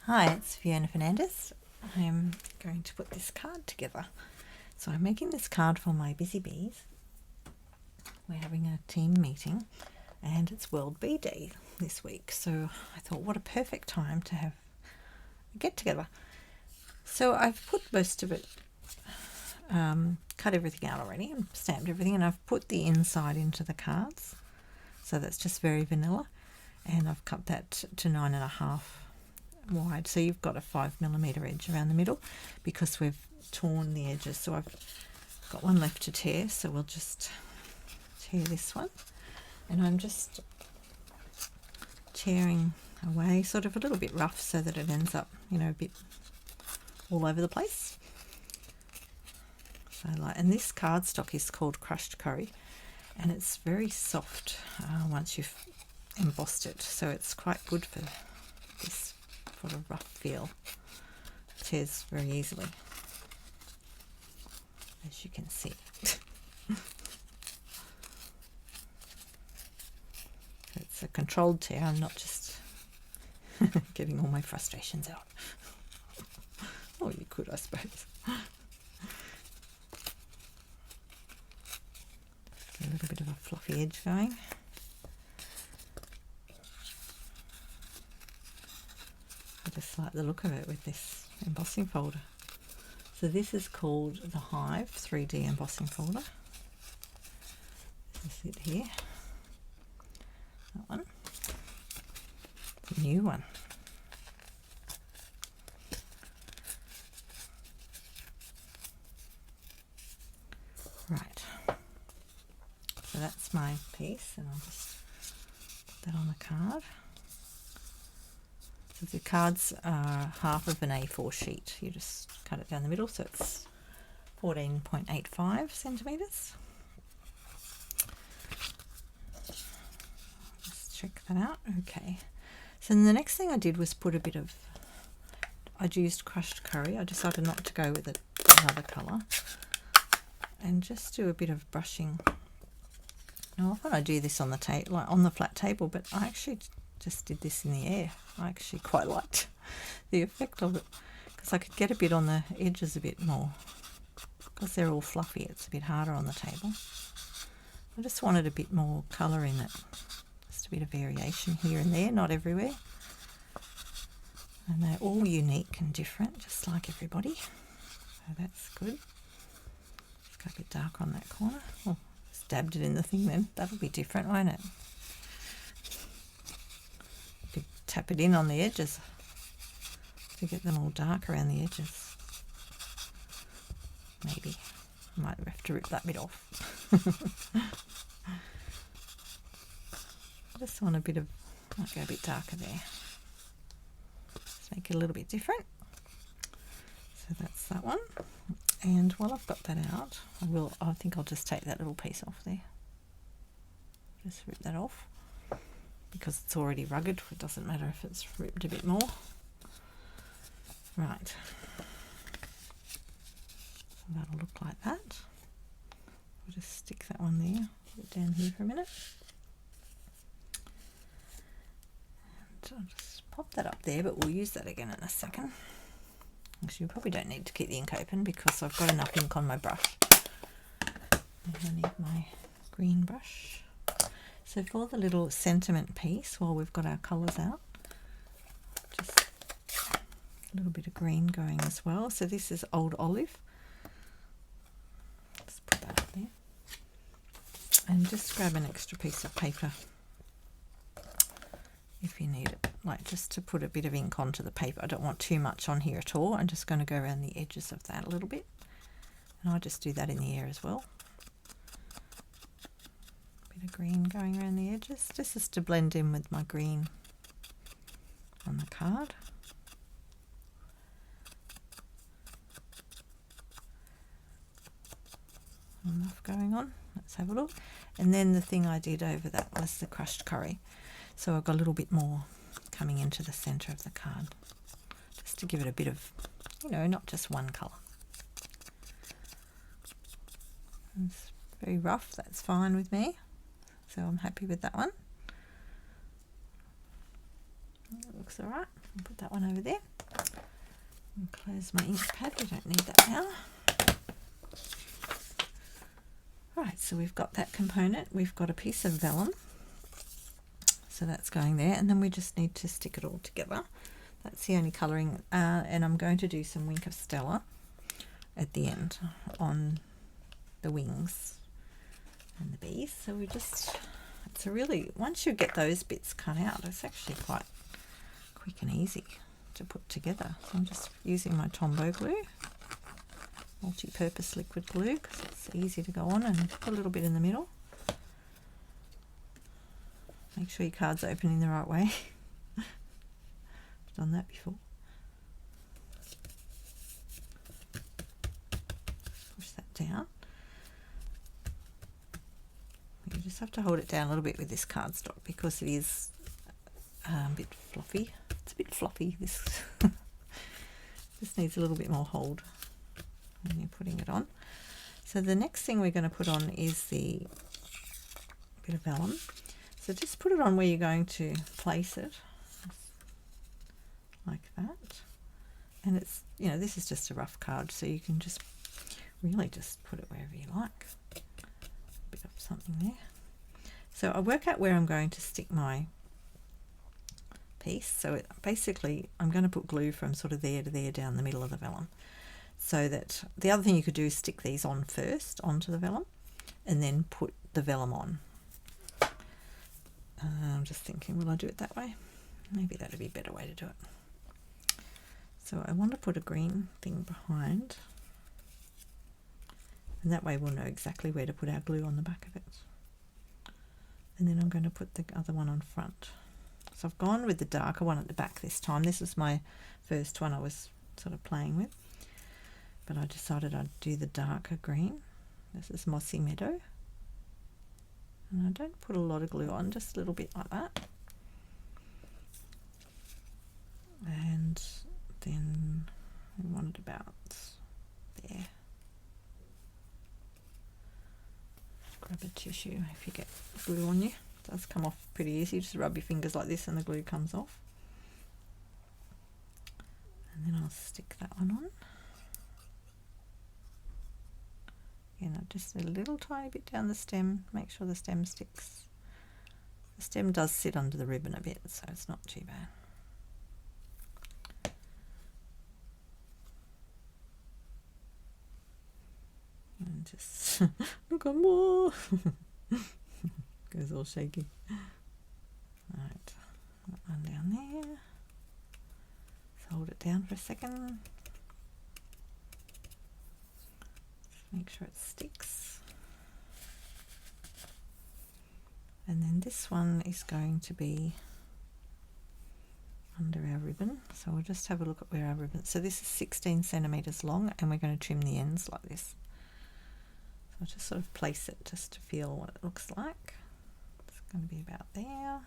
Hi, it's Fiona Fernandez. I'm going to put this card together. So I'm making this card for my busy bees. We're having a team meeting and it's World Bee Day this week. So I thought what a perfect time to have a get together. So I've put most of it, cut everything out already and stamped everything, and I've put the inside into the cards. So that's just very vanilla, and I've cut that to 9.5 wide, so you've got a 5mm edge around the middle because we've torn the edges. So I've got one left to tear, so we'll just tear this one, and I'm just tearing away sort of a little bit rough so that it ends up, a bit all over the place. So and this cardstock is called crushed curry, and it's very soft once you've embossed it, so it's quite good for this sort of rough feel. It tears very easily, as you can see. It's a controlled tear. I'm not just getting all my frustrations out. Oh, you could, I suppose. A little bit of a fluffy edge going. I just like the look of it with this embossing folder. So this is called the Hive 3D embossing folder. This is it here. That one. The new one. Right. So that's my piece, and I'll just put that on the card. So the cards are half of an A4 sheet. You just cut it down the middle, so it's 14.85 centimetres. Just check that out. Okay. So then the next thing I did was put a bit of, I'd used crushed curry. I decided not to go with another colour, and just do a bit of brushing. Now often I do this on the table, like on the flat table, but I actually just did this in the air. I actually quite liked the effect of it because I could get a bit on the edges a bit more. Because they're all fluffy, it's a bit harder on the table. I just wanted a bit more colour in it. Just a bit of variation here and there, not everywhere. And they're all unique and different, just like everybody. So that's good. Let's go a bit darker on that corner. Oh, just dabbed it in the thing then. That'll be different, won't it? Tap it in on the edges to get them all dark around the edges. Maybe I might have to rip that bit off. I just want a bit of, might go a bit darker there. Just make it a little bit different. So that's that one. And while I've got that out, I think I'll just take that little piece off there. Just rip that off. Because it's already rugged, it doesn't matter if it's ripped a bit more. Right. So that'll look like that. I'll just stick that one there, put it down here for a minute. And I'll just pop that up there, but we'll use that again in a second. Actually, you probably don't need to keep the ink open because I've got enough ink on my brush. And I need my green brush. So for the little sentiment piece, while we've got our colours out, just a little bit of green going as well. So this is Old Olive. Just put that up there. And just grab an extra piece of paper if you need it, like just to put a bit of ink onto the paper. I don't want too much on here at all. I'm just going to go around the edges of that a little bit. And I just do that in the air as well. Of green going around the edges. This is to blend in with my green on the card. Enough going on. Let's have a look. And then the thing I did over that was the crushed curry. So I've got a little bit more coming into the centre of the card, just to give it a bit of, not just one colour. It's very rough, that's fine with me. So I'm happy with that one. It looks looks all right. I'll put that one over there. And close my ink pad, we don't need that now. Right, so we've got that component. We've got a piece of vellum. So that's going there, and then we just need to stick it all together. That's the only colouring, and I'm going to do some Wink of Stella at the end on the wings and the bees. So we just, it's a really, once you get those bits cut out, it's actually quite quick and easy to put together. So I'm just using my Tombow glue, multi-purpose liquid glue, because it's easy to go on, and put a little bit in the middle. Make sure your card's open in the right way. I've done that before. Push that down. You just have to hold it down a little bit with this cardstock because it is a bit fluffy. It's a bit fluffy. This just needs a little bit more hold when you're putting it on. So the next thing we're going to put on is the bit of vellum. So just put it on where you're going to place it, like that. And it's, you know, this is just a rough card, so you can just really just put it wherever you like. A bit of something there. So I work out where I'm going to stick my piece. So basically I'm going to put glue from sort of there to there down the middle of the vellum. So that the other thing you could do is stick these on first onto the vellum and then put the vellum on. I'm just thinking, will I do it that way? Maybe that would be a better way to do it. So I want to put a green thing behind, and that way we'll know exactly where to put our glue on the back of it. And then I'm going to put the other one on front. So I've gone with the darker one at the back this time. This was my first one I was sort of playing with, but I decided I'd do the darker green. This is Mossy Meadow. And I don't put a lot of glue on, just a little bit like that. And then we want it about there. Grab a tissue if you get glue on you. It does come off pretty easy. Just rub your fingers like this and the glue comes off. And then I'll stick that one on. Just a little tiny bit down the stem, make sure the stem sticks. The stem does sit under the ribbon a bit, so it's not too bad. And just look on more. Goes all shaky. Right, that one down there. So hold it down for a second. Make sure it sticks. And then this one is going to be under our ribbon. So we'll just have a look at where our ribbon, so this is 16 centimeters long, and we're going to trim the ends like this. So I'll just sort of place it just to feel what it looks like. It's going to be about there.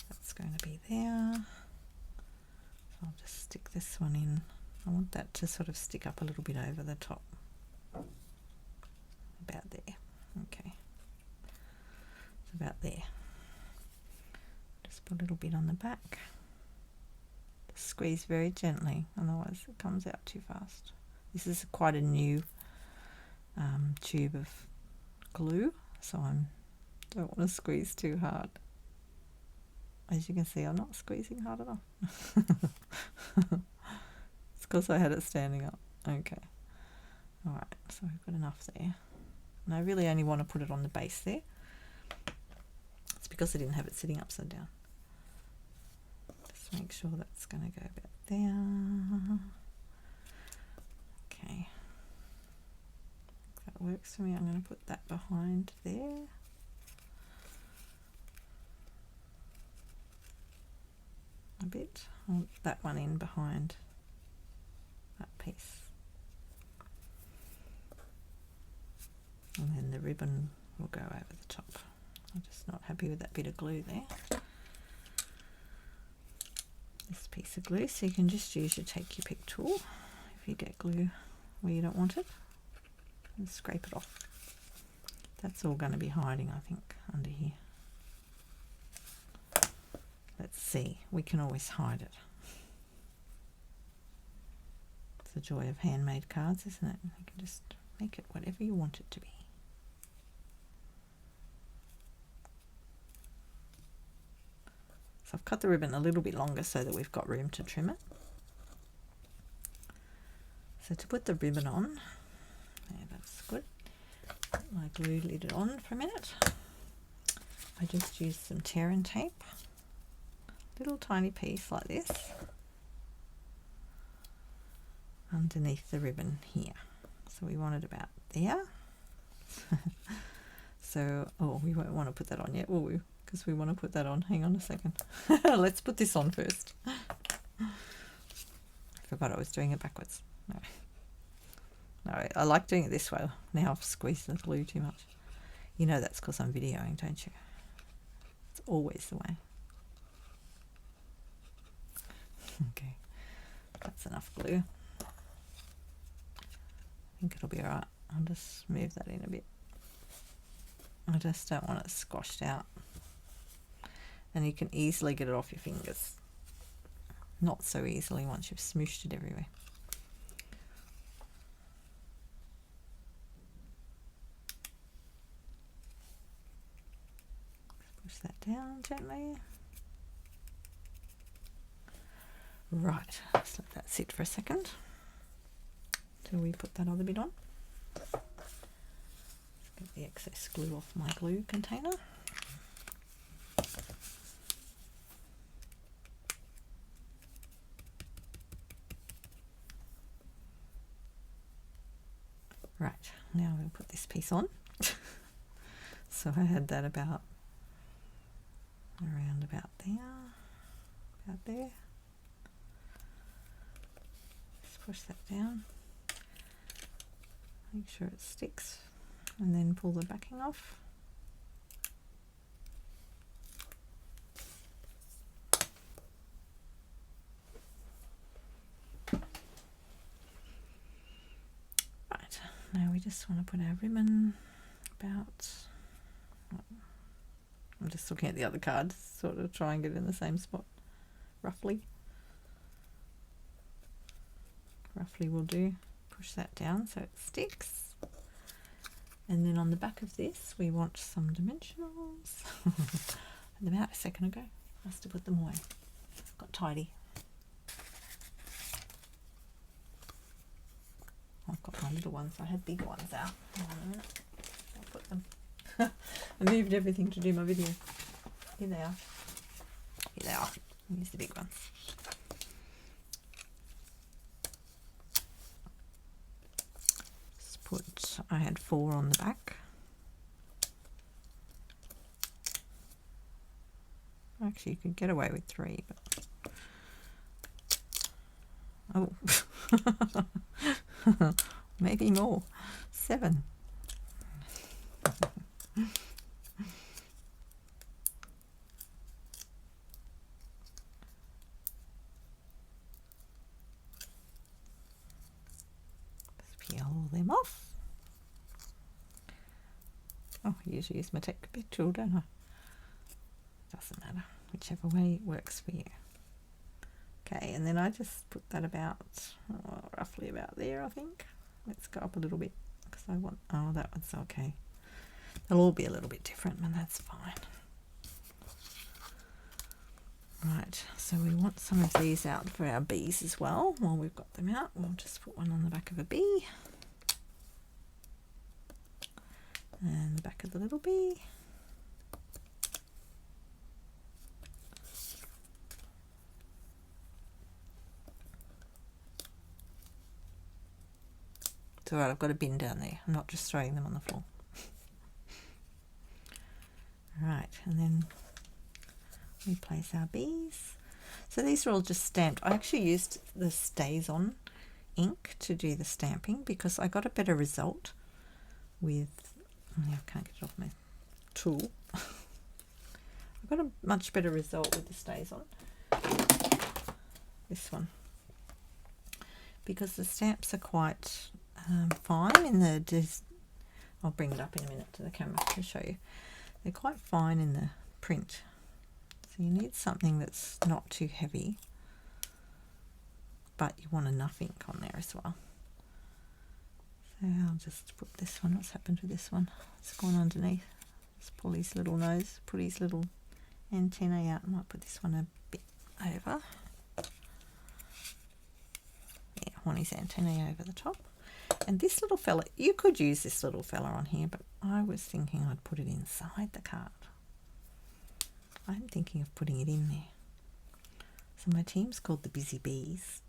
That's going to be there. So I'll just stick this one in. I want that to sort of stick up a little bit over the top. About there. Okay. It's about there. Just put a little bit on the back. Just squeeze very gently, otherwise it comes out too fast. This is quite a new tube of glue, so I don't want to squeeze too hard. As you can see, I'm not squeezing hard enough. It's because I had it standing up. Okay. Alright, so we've got enough there. And I really only want to put it on the base there. It's because I didn't have it sitting upside down. Just make sure that's going to go about there. Okay. If that works for me, I'm going to put that behind there. A bit. I want that one in behind that piece. And then the ribbon will go over the top. I'm just not happy with that bit of glue there. This piece of glue, so you can just use your take your pick tool if you get glue where you don't want it, and scrape it off. That's all going to be hiding, I think, under here. let's see, we can always hide it. It's the joy of handmade cards, isn't it? You can just make it whatever you want it to be. So I've cut the ribbon a little bit longer so that we've got room to trim it. So to put the ribbon on, yeah, that's good. Put my glue lid on for a minute. I just used some tear and tape, little tiny piece like this, underneath the ribbon here. So we want it about there. So, oh, we won't want to put that on yet, will we? Because we want to put that on. Hang on a second. Let's put this on first. I forgot I was doing it backwards. No, I like doing it this way. Now I've squeezed the glue too much. You know that's because I'm videoing, don't you? It's always the way. Okay, that's enough glue. I think it'll be alright. I'll just move that in a bit. I just don't want it squashed out. And you can easily get it off your fingers. Not so easily once you've smooshed it everywhere. Push that down gently. Right, let's let that sit for a second till we put that other bit on. Let's get the excess glue off my glue container. Right, now we'll put this piece on. So I had that about around about there. Just push that down. Make sure it sticks, and then pull the backing off. Right, now we just want to put our ribbon about, I'm just looking at the other card, sort of try and get it in the same spot, roughly. Roughly will do. Push that down so it sticks. And then on the back of this we want some dimensionals. Put them out a second ago. Must have put them away. Got tidy. I've got my little ones. I had big ones out. I'll put them. I moved everything to do my video. Here they are. Here they are. Here's the big ones. I had 4 on the back. Actually, you could get away with 3, but oh, maybe more. 7. Let's peel all them off. Oh, I usually use my Take Bit tool, don't I? Doesn't matter, whichever way works for you. Okay, and then I just put that about, roughly about there, I think. Let's go up a little bit, because I want, oh, that one's okay. They'll all be a little bit different, but that's fine. Right, so we want some of these out for our bees as well. While we've got them out, we'll just put one on the back of a bee. And the back of the little bee. It's alright, I've got a bin down there. I'm not just throwing them on the floor. Right, and then we place our bees. So these are all just stamped. I actually used the Stays On ink to do the stamping because I got a better result with, I can't get it off my tool. I got a much better result with the Stays On. This one. Because the stamps are quite fine in the, I'll bring it up in a minute to the camera to show you. They're quite fine in the print. So you need something that's not too heavy, but you want enough ink on there as well. So I'll just put this one. What's happened to this one? It's gone underneath. Just pull his little nose, put his little antennae out. I might put this one a bit over. Yeah, I want his antennae over the top. And this little fella, you could use this little fella on here, but I was thinking I'd put it inside the card. I'm thinking of putting it in there. So my team's called the Busy Bees.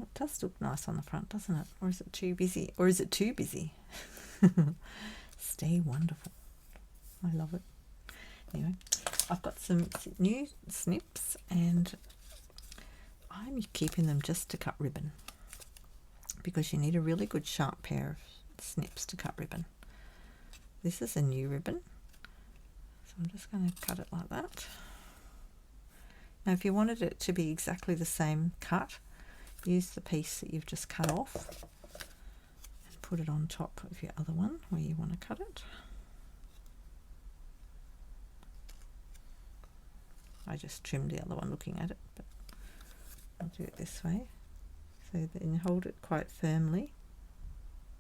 It does look nice on the front, doesn't it? Or is it too busy? Or is it too busy? Stay wonderful. I love it. Anyway, I've got some new snips and I'm keeping them just to cut ribbon, because you need a really good sharp pair of snips to cut ribbon. This is a new ribbon, so I'm just going to cut it like that. Now if you wanted it to be exactly the same cut, use the piece that you've just cut off and put it on top of your other one where you want to cut it. I just trimmed the other one looking at it, but I'll do it this way. So then hold it quite firmly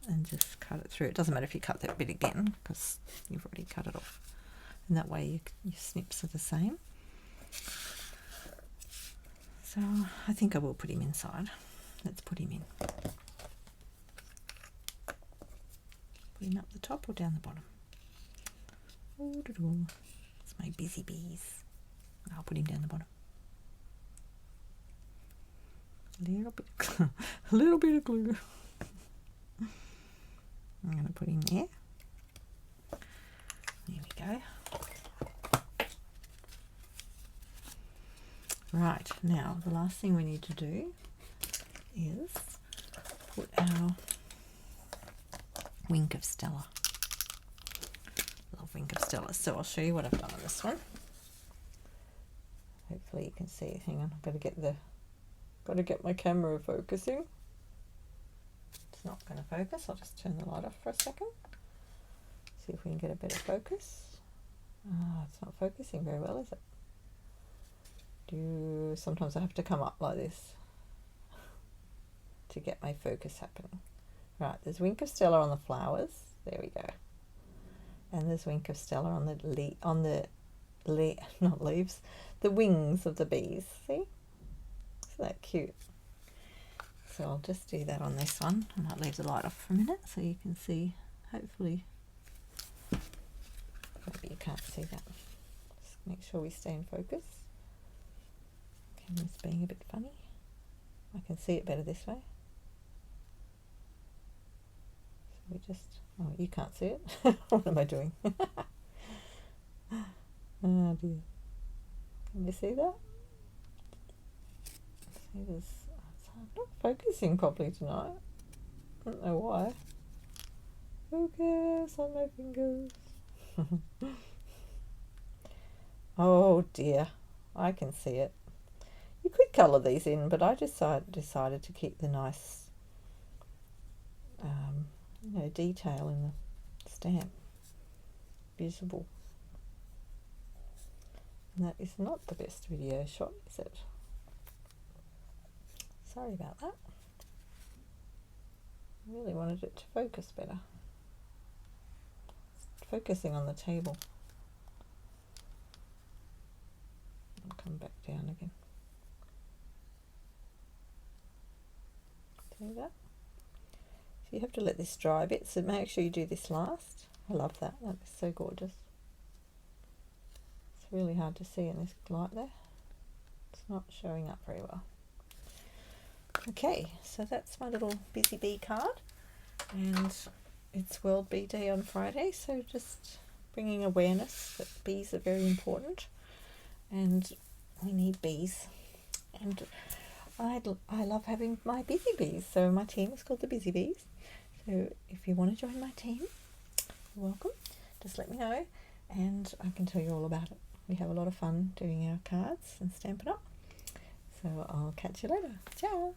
and just cut it through. It doesn't matter if you cut that bit again because you've already cut it off. And that way your snips are the same. So I think I will put him inside. Let's put him in. Put him up the top or down the bottom? It's my Busy Bees. I'll put him down the bottom. A little bit of glue. I'm going to put him there. There we go. Right, now the last thing we need to do is put our Wink of Stella. Love Wink of Stella. So I'll show you what I've done on this one. Hopefully you can see it. Hang on, I've got to get my camera focusing. It's not going to focus. I'll just turn the light off for a second. See if we can get a better focus. It's not focusing very well, is it? Sometimes I have to come up like this to get my focus happening. Right, there's Wink of Stella on the flowers. There we go. And there's Wink of Stella on the not leaves, the wings of the bees. See? Isn't that cute? So I'll just do that on this one. I might leave the light off for a minute so you can see, hopefully. Maybe you can't see that. Just make sure we stay in focus. Camera's being a bit funny. I can see it better this way. So we just, oh, you can't see it. What am I doing? Oh dear. Can you see that? See this? I'm not focusing properly tonight. I don't know why. Focus on my fingers. Oh dear. I can see it. You could colour these in, but I just decided to keep the nice detail in the stamp visible. And that is not the best video shot, is it? Sorry about that. I really wanted it to focus better. It's focusing on the table. I'll come back down again. See that? So you have to let this dry a bit, so make sure you do this last. I love that. That is so gorgeous. It's really hard to see in this light there. It's not showing up very well. Okay, so that's my little Busy Bee card, and it's World Bee Day on Friday, so just bringing awareness that bees are very important and we need bees. And I love having my Busy Bees, so my team is called the Busy Bees. So if you want to join my team, you're welcome. Just let me know and I can tell you all about it. We have a lot of fun doing our cards and Stampin' Up. So I'll catch you later. Ciao!